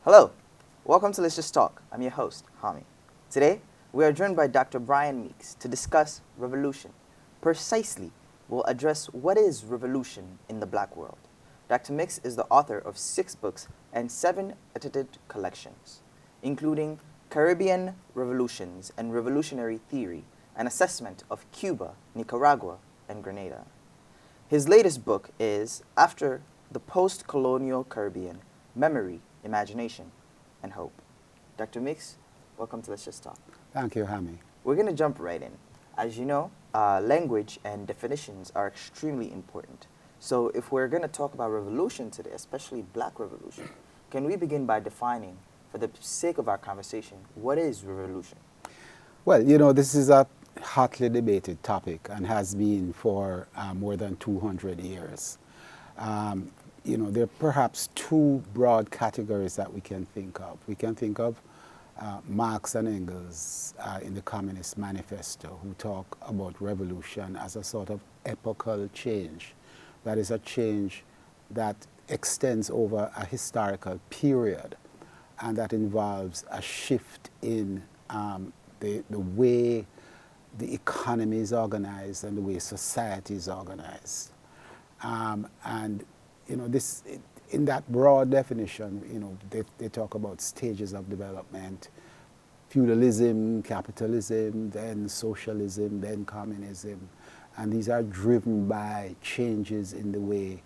Hello, welcome to Let's Just Talk. I'm your host, Hami. Today, we are joined by Dr. Brian Meeks to discuss revolution. Precisely, we'll address what is revolution in the black world. Dr. Meeks is the author of 6 books and 7 edited collections, including Caribbean Revolutions and Revolutionary Theory, an assessment of Cuba, Nicaragua, and Grenada. His latest book is After the Postcolonial Caribbean, Memory, Imagination, and Hope. Dr. Meeks, welcome to Let's Just Talk. Thank you, Hami. We're going to jump right in. As you know, language and definitions are extremely important. So if we're going to talk about revolution today, especially black revolution, can we begin by defining, for the sake of our conversation, what is revolution? Well, you know, this is a hotly debated topic and has been for more than 200 years. You know, there are perhaps 2 broad categories that we can think of. We can think of Marx and Engels in the Communist Manifesto, who talk about revolution as a sort of epochal change. That is a change that extends over a historical period and that involves a shift in the way the economy is organized and the way society is organized. And you know, in that broad definition, you know, they talk about stages of development: feudalism, capitalism, then socialism, then communism. And these are driven by changes in the way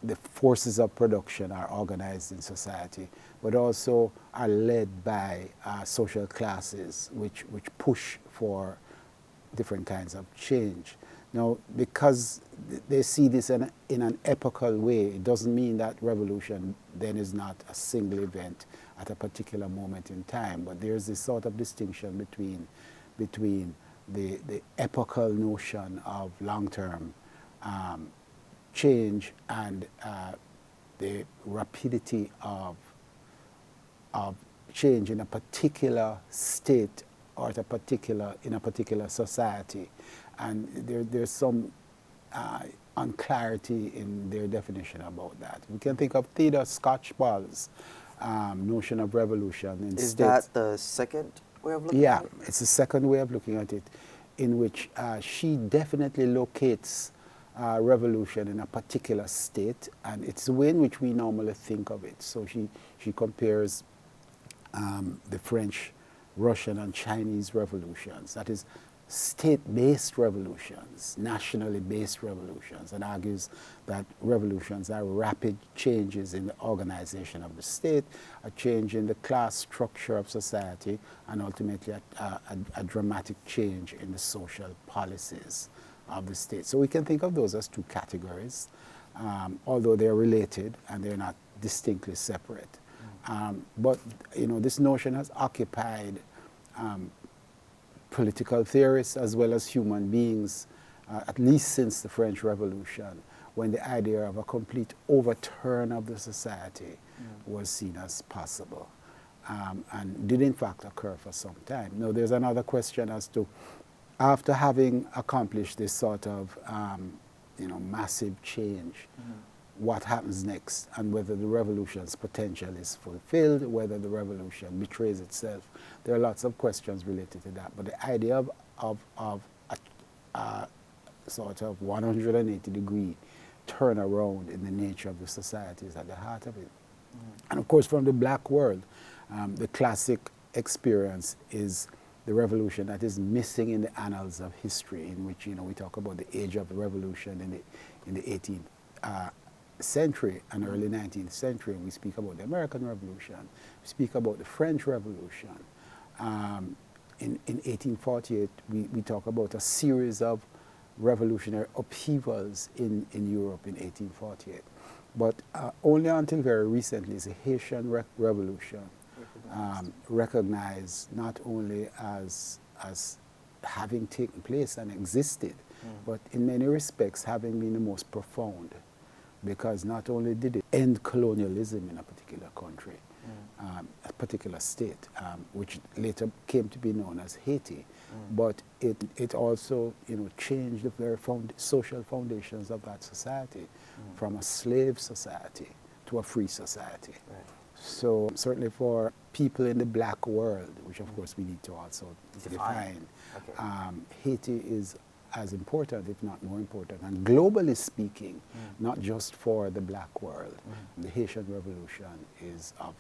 the forces of production are organized in society, but also are led by social classes which push for different kinds of change. Now, because they see this in an epochal way, it doesn't mean that revolution then is not a single event at a particular moment in time, but there's this sort of distinction between the epochal notion of long-term change and the rapidity of change in a particular state or in a particular society. And there's some unclarity in their definition about that. We can think of Theodore Skocpol's notion of revolution. Is that the second way of looking at it? Yeah, it's the second way of looking at it, in which she definitely locates revolution in a particular state, and it's the way in which we normally think of it. So she compares the French, Russian, and Chinese revolutions, that is, state-based revolutions, nationally based revolutions, and argues that revolutions are rapid changes in the organization of the state, a change in the class structure of society, and ultimately a dramatic change in the social policies of the state. So we can think of those as 2 categories, although they're related and they're not distinctly separate. But you know, this notion has occupied political theorists as well as human beings, at least since the French Revolution, when the idea of a complete overturn of the society was seen as possible, and did in fact occur for some time. Now, there's another question as to, after having accomplished this sort of you know, massive change, what happens next, and whether the revolution's potential is fulfilled, whether the revolution betrays itself. There are lots of questions related to that, but the idea of a sort of 180-degree turnaround in the nature of the society is at the heart of it. And of course, from the black world, the classic experience is the revolution that is missing in the annals of history, in which, you know, we talk about the age of the revolution in the 18th century and early 19th century. We speak about the American Revolution. We speak about the French Revolution. In 1848, we talk about a series of revolutionary upheavals in Europe in 1848. But only until very recently is the Haitian Revolution recognized not only as having taken place and existed, but in many respects having been the most profound, because not only did it end colonialism in a particular country, a particular state, which later came to be known as Haiti, but it also, you know, changed the very social foundations of that society from a slave society to a free society. Right. So certainly for people in the black world, which of course we need to also define, Okay. Haiti is as important, if not more important, and globally speaking, not just for the black world. The Haitian Revolution is of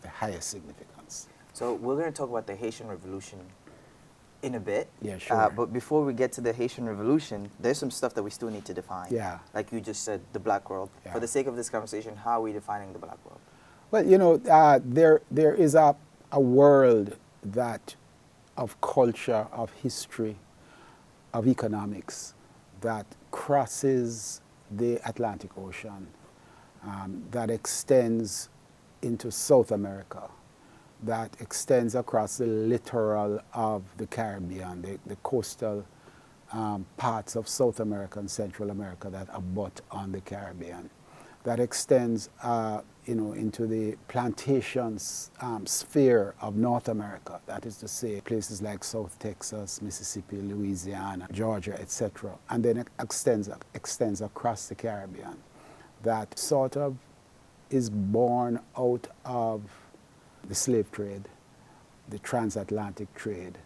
the highest significance. So we're going to talk about the Haitian Revolution in a bit. Yeah, sure. But before we get to the Haitian Revolution, there's some stuff that we still need to define. Yeah. Like you just said, the black world. Yeah. For the sake of this conversation, how are we defining the black world? Well, you know, there is a world that of culture, of history, of economics that crosses the Atlantic Ocean, that extends into South America, that extends across the littoral of the Caribbean, the coastal parts of South America and Central America that abut on the Caribbean, that extends into the plantations sphere of North America, that is to say places like South Texas, Mississippi, Louisiana, Georgia, etc., and then it extends across the Caribbean, that sort of is born out of the slave trade, the transatlantic trade,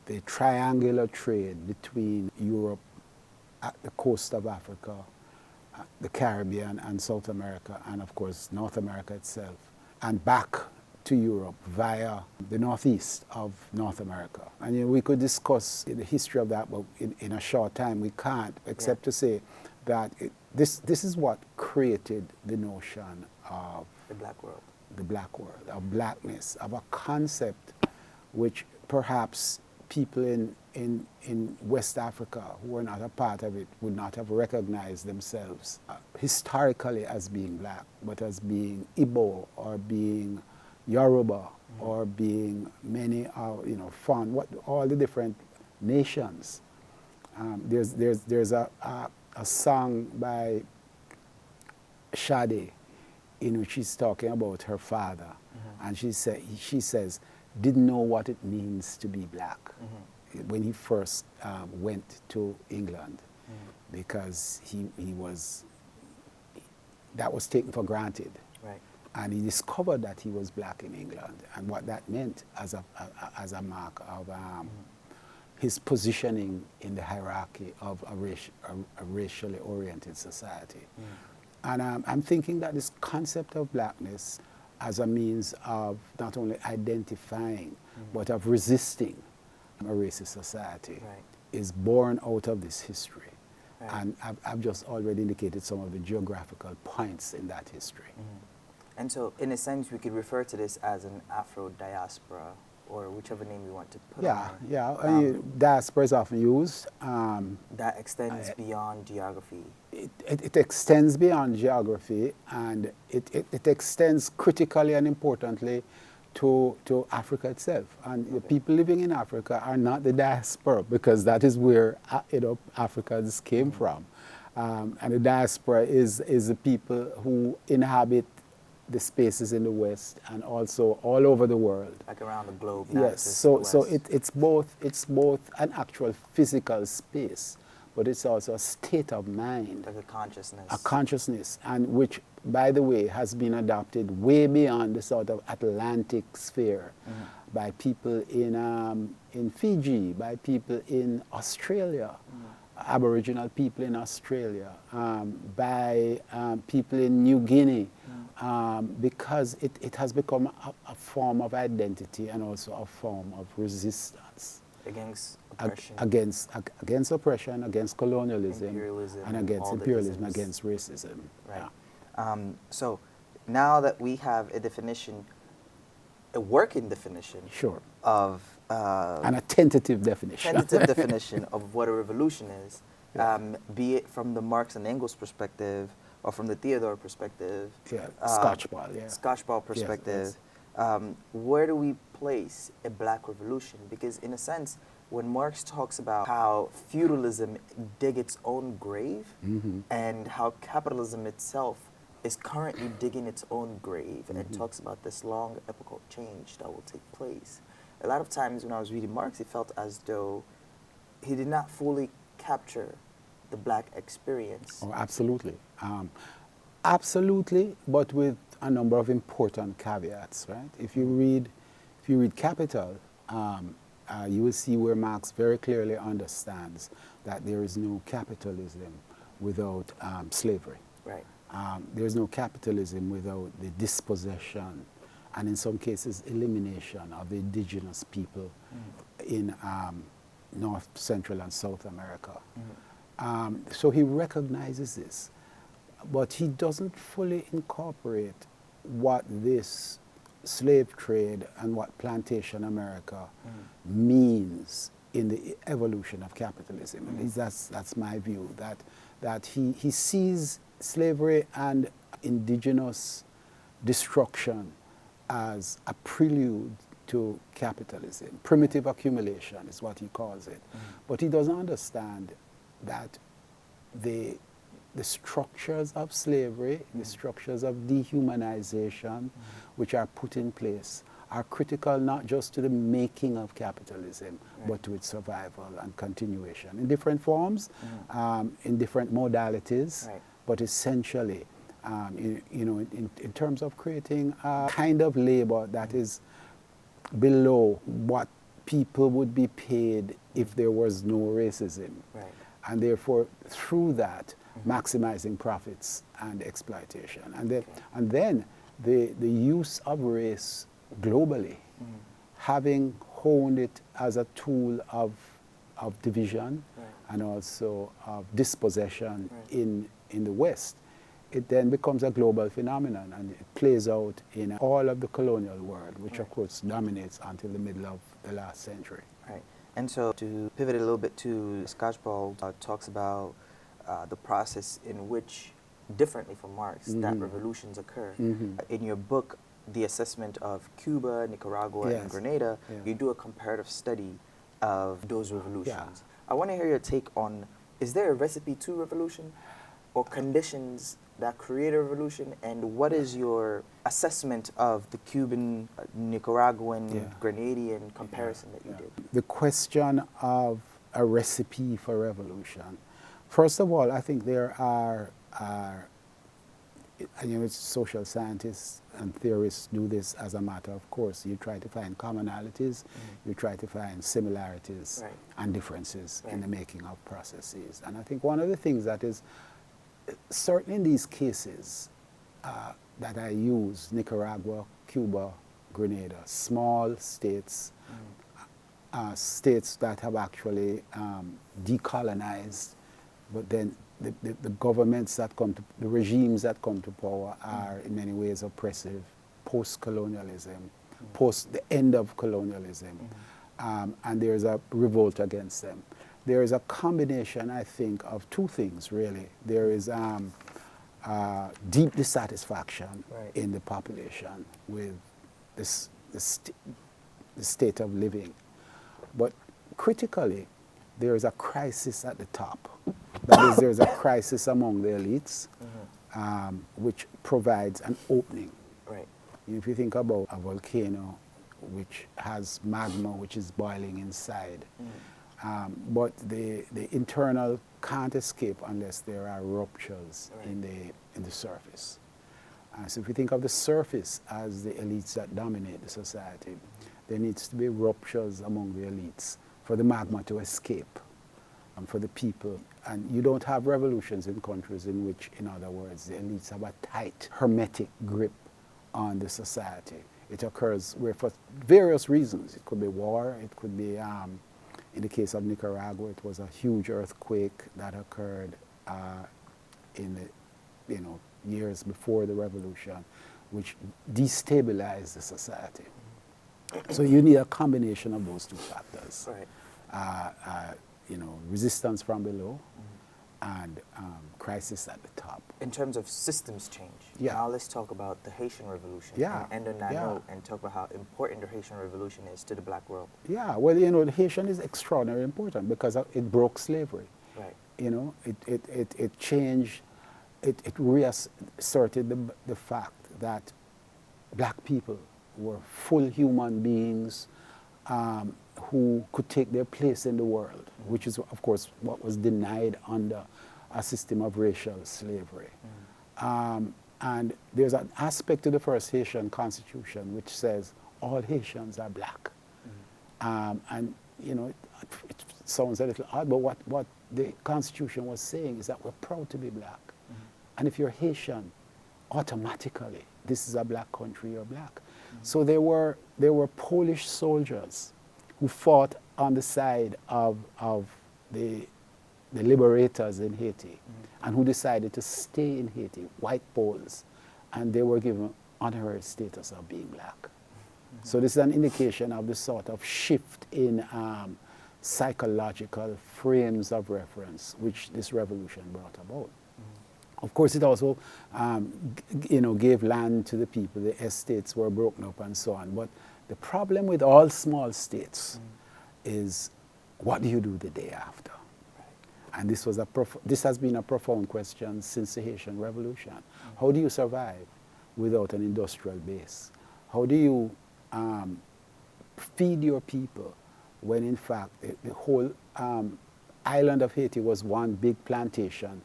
the triangular trade between Europe, at the coast of Africa, the Caribbean and South America, and of course North America itself, and back to Europe via the northeast of North America. And we could discuss the history of that, but in a short time we can't, except to say that this is what created the notion of The black world. The black world, of blackness, of a concept which perhaps people in West Africa who were not a part of it would not have recognized themselves historically as being black, but as being Igbo or being Yoruba or being many, Fon, all the different nations. There's a song by Sade in which she's talking about her father, and she says, didn't know what it means to be black when he first went to England, because that was taken for granted. Right. And he discovered that he was black in England, and what that meant as a mark of his positioning in the hierarchy of a racially oriented society. And I'm thinking that this concept of blackness as a means of not only identifying, but of resisting a racist society is born out of this history. Right. And I've just already indicated some of the geographical points in that history. And so, in a sense, we could refer to this as an Afro-diaspora, or whichever name you want to put on it. Yeah. Diaspora is often used. That extends beyond geography. It extends beyond geography, and it extends critically and importantly to Africa itself. And the people living in Africa are not the diaspora, because that is where Africans came from. And the diaspora is the people who inhabit the spaces in the West and also all over the world. Like around the globe. Yes, so it's both an actual physical space, but it's also a state of mind. Like a consciousness. A consciousness, and which, by the way, has been adopted way beyond the sort of Atlantic sphere by people in Fiji, by people in Australia, Aboriginal people in Australia, by people in New Guinea, because it has become a form of identity and also a form of resistance. Against oppression. Against oppression, against colonialism, imperialism, and against imperialism, against racism. Right. Yeah. So now that we have a definition, a working definition of... and a tentative definition. Of what a revolution is, be it from the Marx and Engels perspective or from the Theodore perspective. Scotchball perspective. Yes. Where do we place a black revolution? Because in a sense, when Marx talks about how feudalism dig its own grave and how capitalism itself is currently digging its own grave and talks about this long epochal change that will take place, a lot of times when I was reading Marx, it felt as though he did not fully capture the black experience. Oh, absolutely. Absolutely, but with a number of important caveats, right? If you read Capital, you will see where Marx very clearly understands that there is no capitalism without slavery. Right. There is no capitalism without the dispossession and in some cases elimination of the indigenous people in North, Central, and South America. So he recognizes this, but he doesn't fully incorporate what this slave trade and what plantation America means in the evolution of capitalism. At least that's my view, that he sees slavery and indigenous destruction as a prelude to capitalism. Primitive accumulation is what he calls it. But he doesn't understand that the structures of slavery, the structures of dehumanization, which are put in place, are critical not just to the making of capitalism, but to its survival and continuation in different forms, in different modalities, but essentially, in terms of creating a kind of labor that is below what people would be paid if there was no racism. And therefore, through that, maximizing profits and exploitation. And then the use of race globally, having honed it as a tool of division and also of dispossession in the West, it then becomes a global phenomenon, and it plays out in all of the colonial world, which of course dominates until the middle of the last century. Right. And so to pivot a little bit to Scotchbald talks about the process in which, differently from Marx, that revolutions occur. In your book, The Assessment of Cuba, Nicaragua, and Grenada, you do a comparative study of those revolutions. I want to hear your take on, is there a recipe to revolution or conditions that create a revolution, and what is your assessment of the Cuban, Nicaraguan, Grenadian comparison that you did? The question of a recipe for revolution. First of all, I think there are social scientists and theorists do this as a matter of course. You try to find commonalities, you try to find similarities and differences in the making of processes. And I think one of the things that is certain in these cases that I use, Nicaragua, Cuba, Grenada, small states, states that have actually decolonized, but then the governments that come to, the regimes that come to power are in many ways oppressive, post-colonialism, post the end of colonialism, and there's a revolt against them. There is a combination, I think, of two things, really. There is deep dissatisfaction in the population with the state of living. But critically, there is a crisis at the top. That is, there is a crisis among the elites, which provides an opening. If you think about a volcano which has magma which is boiling inside, but the internal can't escape unless there are ruptures in the surface. So if you think of the surface as the elites that dominate the society, there needs to be ruptures among the elites for the magma to escape and for the people. And you don't have revolutions in countries in which, in other words, the elites have a tight, hermetic grip on the society. It occurs where, for various reasons, it could be war, it could be in the case of Nicaragua, it was a huge earthquake that occurred in the years before the revolution, which destabilized the society. So you need a combination of those two factors. Resistance from below and crisis at the top. In terms of systems change, now let's talk about the Haitian Revolution. And end on that note and talk about how important the Haitian Revolution is to the black world. Well, the Haitian is extraordinarily important because it broke slavery. It changed, it reasserted the fact that black people were full human beings who could take their place in the world, which is, of course, what was denied under a system of racial slavery. And there's an aspect to the first Haitian constitution which says all Haitians are black. And, you know, it sounds a little odd, but what the constitution was saying is that we're proud to be black. And if you're Haitian, automatically, this is a black country, you're black. So there were Polish soldiers who fought on the side of the liberators in Haiti and who decided to stay in Haiti, white Poles, and they were given honorary status of being black. So this is an indication of the sort of shift in psychological frames of reference which this revolution brought about. Of course, it also you know, gave land to the people. The estates were broken up and so on. But the problem with all small states is, what do you do the day after? And this has been a profound question since the Haitian Revolution. How do you survive without an industrial base? How do you feed your people when, in fact, the whole island of Haiti was one big plantation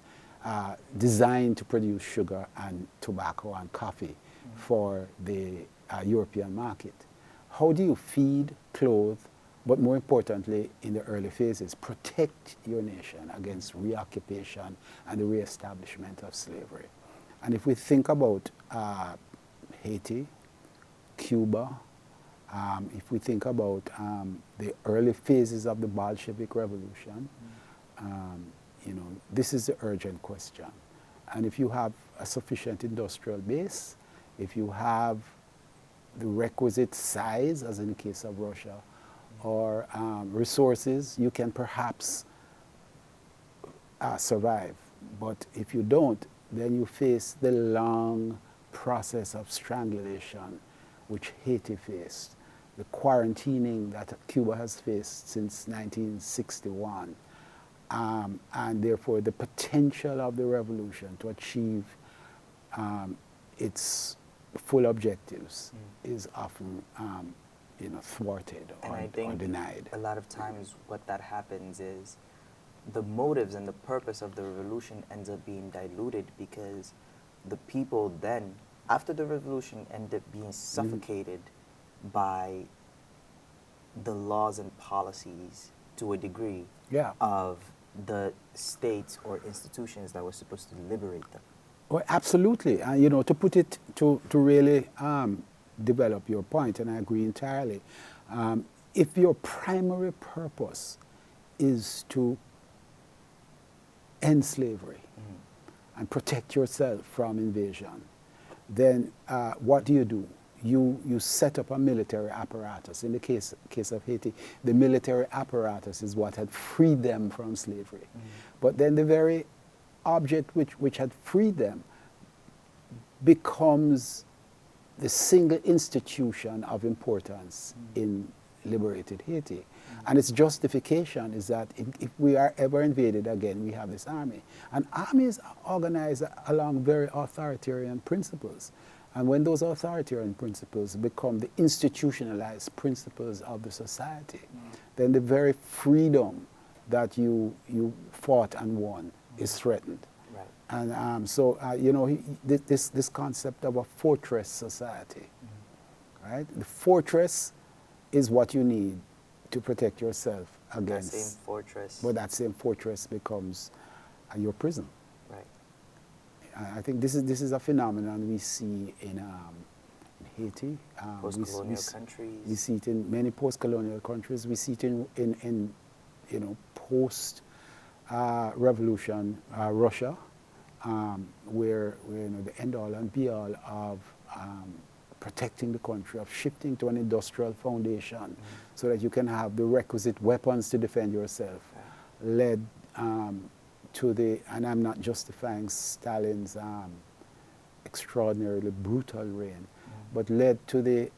designed to produce sugar and tobacco and coffee for the European market? How do you feed, clothe, but more importantly, in the early phases, protect your nation against reoccupation and the reestablishment of slavery? And if we think about Haiti, Cuba, if we think about the early phases of the Bolshevik Revolution, you know, this is the urgent question. And if you have a sufficient industrial base, if you have the requisite size, as in the case of Russia, or resources, you can perhaps survive. But if you don't, then you face the long process of strangulation which Haiti faced, the quarantining that Cuba has faced since 1961, and therefore the potential of the revolution to achieve its full objectives is often you know, thwarted or denied. A lot of times what that happens is the motives and the purpose of the revolution ends up being diluted because the people then, after the revolution, end up being suffocated by the laws and policies to a degree of the states or institutions that were supposed to liberate them. Well, absolutely. And, you know, to put it, to really develop your point, and I agree entirely, if your primary purpose is to end slavery and protect yourself from invasion, then what do? You set up a military apparatus. In the case of Haiti, the military apparatus is what had freed them from slavery. But then the very object which had freed them becomes the single institution of importance in liberated Haiti. And its justification is that if we are ever invaded again, we have this army. And armies are organized along very authoritarian principles. And when those authoritarian principles become the institutionalized principles of the society, then the very freedom that you fought and won is threatened. Right. And so, you know, this concept of a fortress society, right? The fortress is what you need to protect yourself against. That same fortress. But that same fortress becomes your prison. Right. I think this is a phenomenon we see in Haiti. Postcolonial countries. We see it in many postcolonial countries. We see it in you know, post revolution Russia, where you know, the end all and be all of protecting the country, of shifting to an industrial foundation so that you can have the requisite weapons to defend yourself, led to the, and I'm not justifying Stalin's extraordinarily brutal reign, but led to the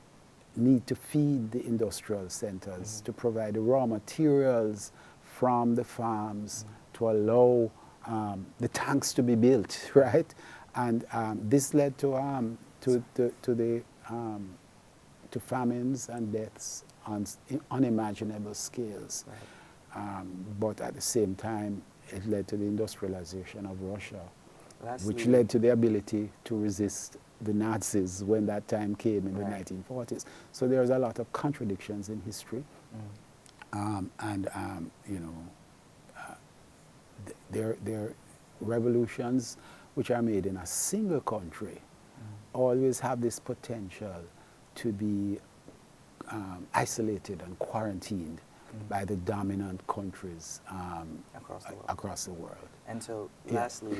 need to feed the industrial centers, to provide the raw materials from the farms, to allow the tanks to be built, right? And this led to famines and deaths on unimaginable scales. Right. But at the same time, it led to the industrialization of Russia, which led to the ability to resist the Nazis when that time came in the 1940s. So there's a lot of contradictions in history. There revolutions which are made in a single country always have this potential to be isolated and quarantined by the dominant countries across the world. And so, lastly,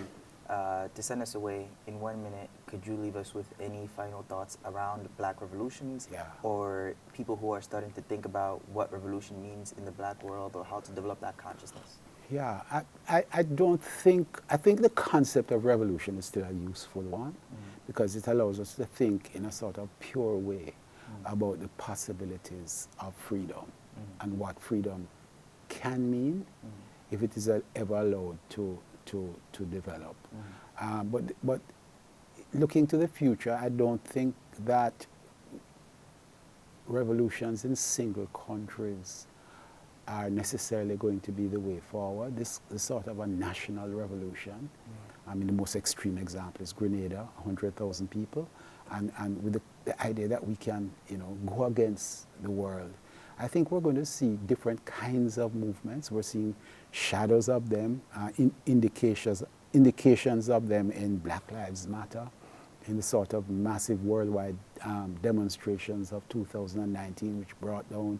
to send us away in 1 minute, could you leave us with any final thoughts around black revolutions or people who are starting to think about what revolution means in the black world or how to develop that consciousness? Yeah, I think the concept of revolution is still a useful one because it allows us to think in a sort of pure way about the possibilities of freedom and what freedom can mean if it is ever allowed to develop. But looking to the future, I don't think that revolutions in single countries are necessarily going to be the way forward. This is sort of a national revolution. I mean, the most extreme example is Grenada, 100,000 people, and with the idea that we can, go against the world. I think we're going to see different kinds of movements. We're seeing shadows of them, indications of them in Black Lives Matter, in the sort of massive worldwide demonstrations of 2019, which brought down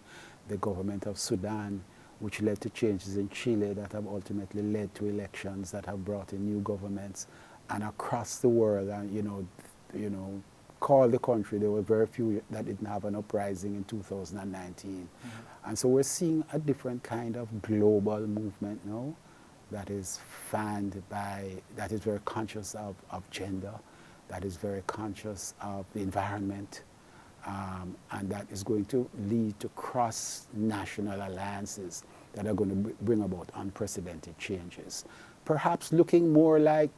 the government of Sudan, which led to changes in Chile that have ultimately led to elections that have brought in new governments. And across the world, and call the country, there were very few that didn't have an uprising in 2019. And so we're seeing a different kind of global movement now that is fanned by, that is very conscious of gender, that is very conscious of the environment, and that is going to lead to cross-national alliances that are going to bring about unprecedented changes. Perhaps looking more like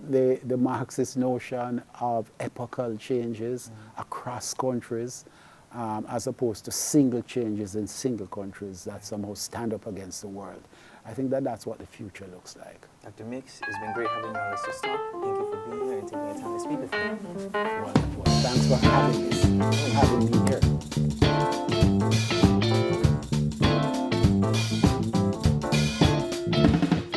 the Marxist notion of epochal changes across countries, as opposed to single changes in single countries that somehow stand up against the world. I think that that's what the future looks like. Dr. Meeks, it's been great having you on Let's Just Talk. Thank you for being here and taking the time to speak with me. Wonderful. Thanks for having me.